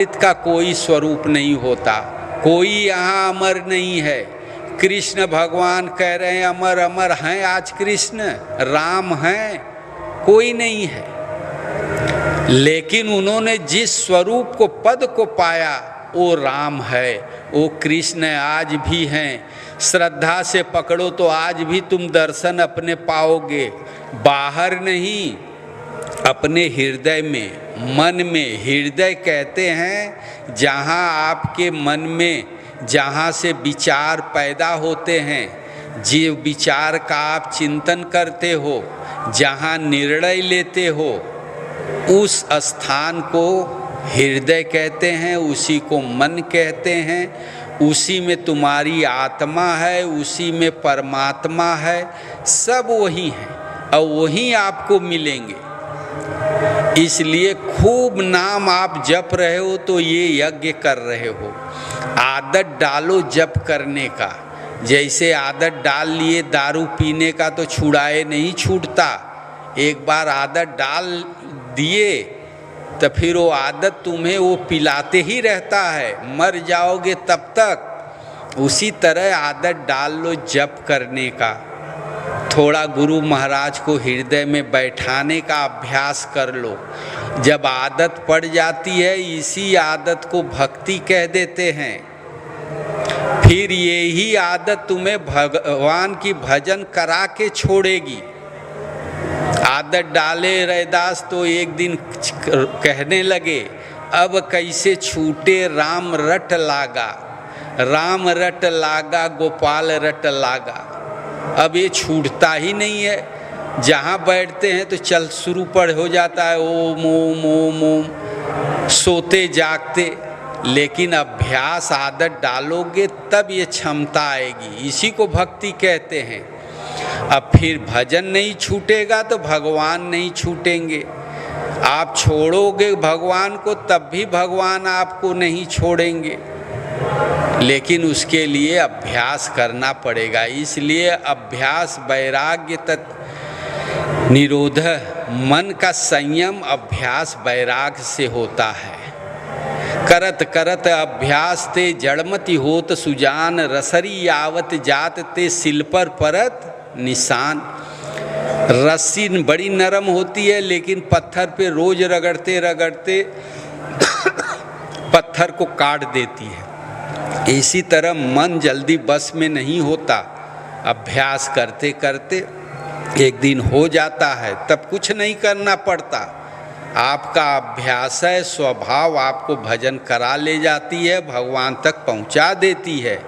का कोई स्वरूप नहीं होता, कोई यहाँ अमर नहीं है। कृष्ण भगवान कह रहे हैं अमर अमर हैं आज कृष्ण, राम हैं, कोई नहीं है। लेकिन उन्होंने जिस स्वरूप को पद को पाया वो राम है, वो कृष्ण आज भी हैं। श्रद्धा से पकड़ो तो आज भी तुम दर्शन अपने पाओगे, बाहर नहीं, अपने हृदय में, मन में। हृदय कहते हैं जहाँ आपके मन में, जहाँ से विचार पैदा होते हैं, जो विचार का आप चिंतन करते हो, जहाँ निर्णय लेते हो, उस स्थान को हृदय कहते हैं, उसी को मन कहते हैं। उसी में तुम्हारी आत्मा है, उसी में परमात्मा है, सब वही है और वही आपको मिलेंगे। इसलिए खूब नाम आप जप रहे हो तो ये यज्ञ कर रहे हो। आदत डालो जप करने का। जैसे आदत डाल लिए दारू पीने का तो छुड़ाए नहीं छूटता, एक बार आदत डाल दिए तो फिर वो आदत तुम्हें वो पिलाते ही रहता है, मर जाओगे तब तक। उसी तरह आदत डाल लो जप करने का। थोड़ा गुरु महाराज को हृदय में बैठाने का अभ्यास कर लो। जब आदत पड़ जाती है, इसी आदत को भक्ति कह देते हैं। फिर यही आदत तुम्हें भगवान की भजन करा के छोड़ेगी। आदत डाले रैदास तो एक दिन कहने लगे, अब कैसे छूटे राम रट लागा, राम रट लागा गोपाल रट लागा। अब ये छूटता ही नहीं है। जहाँ बैठते हैं तो चल शुरू पड़ हो जाता है, ओम ओम ओम ओम, सोते जागते। लेकिन अभ्यास आदत डालोगे तब ये क्षमता आएगी, इसी को भक्ति कहते हैं। अब फिर भजन नहीं छूटेगा तो भगवान नहीं छूटेंगे। आप छोड़ोगे भगवान को तब भी भगवान आपको नहीं छोड़ेंगे, लेकिन उसके लिए अभ्यास करना पड़ेगा। इसलिए अभ्यास वैराग्य तत् निरोध, मन का संयम अभ्यास वैराग्य से होता है। करत करत अभ्यास ते जड़मति होत सुजान, रसरी आवत जात ते सिल पर परत निशान। रस्सी बड़ी नरम होती है, लेकिन पत्थर पे रोज रगड़ते रगड़ते पत्थर को काट देती है। इसी तरह मन जल्दी बस में नहीं होता, अभ्यास करते करते एक दिन हो जाता है, तब कुछ नहीं करना पड़ता। आपका अभ्यास है, स्वभाव आपको भजन करा ले जाती है, भगवान तक पहुंचा देती है।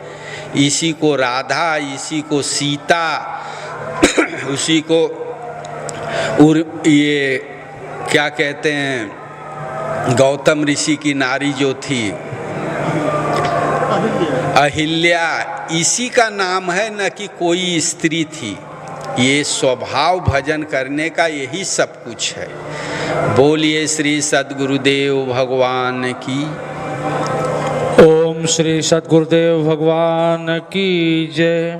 इसी को राधा, इसी को सीता, उसी को ये क्या कहते हैं, गौतम ऋषि की नारी जो थी अहिल्या, इसी का नाम है, न कि कोई स्त्री थी। ये स्वभाव भजन करने का यही सब कुछ है। बोलिए श्री सद्गुरुदेव भगवान की। ओम श्री सद्गुरुदेव भगवान की जय।